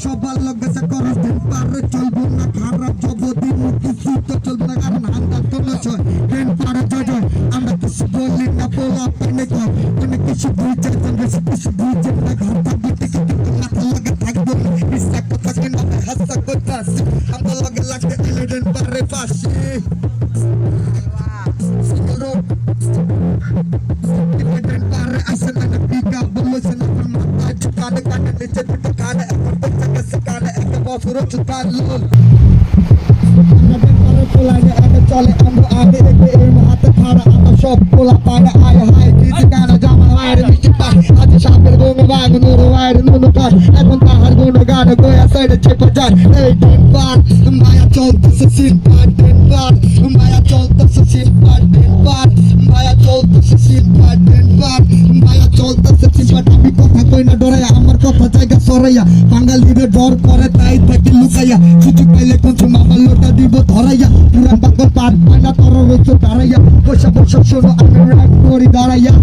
সবার লগে করস দিন পারে চলবো না খারাপ জবদিন কিছু তো চলবে না কারণ আমরা তো নয় দিন পারে জয় আমরা কিছু বলি না বলা পেনে কর তুমি কিছু বুঝে বেশি কিছু বুঝে না ঘর থাকবে কিন্তু মাথা লগে থাকবো বিশ্বাস কথা কিনা হাসা করতাস আমরা লগে লাগতে দিন পারে ফাঁসি দিন পারে আসে না পিকা বলছে না মাথা চুকানে কানে নিচে দুটো কানে সুরক্ষিত পারলো আমাদের পরে পোলাগে আগে চলে আমরা আগে দেখে এর হাতে খাড়া আমরা সব পোলা পাগে আয় হায় কিছু গানা জামা বাইরে মিষ্টি পায় আজ সাপের গোমে বাঘ নুরু বাইরে নুনু কাজ এখন তাহার গুণ গানে গোয়া সাইডে চেপে যায় এই দিন পার মায়া চলতেছে সিন পার দিন পার মায়া চলতেছে সিন পার দিন পার মায়া চলতেছে সিন পার দিন পার মায়া চলতেছে সিন পার আমি কথা কই না ডরাইয়া আমার কথা জায়গা সরাইয়া বাঙালিরে ডর করে তাই থাকি লুকাইয়া সুযোগ পাইলে কোন মামা লোটা দিব ধরাইয়া পুরান পাগল পার পায় না তোর রয়েছে দাঁড়াইয়া বসে বসে শোনো আমি র্যাপ করি দাঁড়াইয়া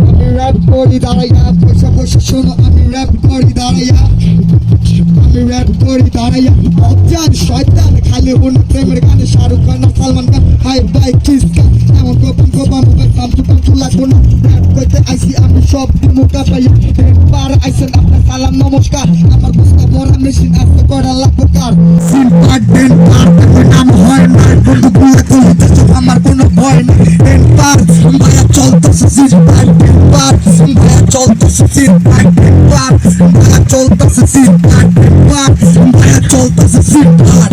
আমি র্যাপ করি দাঁড়াইয়া বসে বসে শোনো আমি র্যাপ করি দাঁড়াইয়া আমি র্যাপ করি দাঁড়াইয়া অজান শয়তান খালি হলো প্রেমের গানে Shahrukh Khan Salman Khan high by kiss খান এমন গোপন গোপন মোবাইল সামসু লাগবো না র্যাপ করতে আইসি আমি সব মুখা পাইয়া পার আইসেন আপনার সালাম নমস্কার আমার বুঝতে বড় মেশিন আসতে করা লাগবে কার সিন পার দিন পার নাম হয় না বন্ধু গুলা কইতেছ আমার কোনো ভয় নেই দিন পার মায়া চলতেছে সিন পার দিন পার মায়া চলতেছে সিন পার দিন পার মায়া চলতেছে সিন পার দিন পার মায়া চলতেছে সিন পার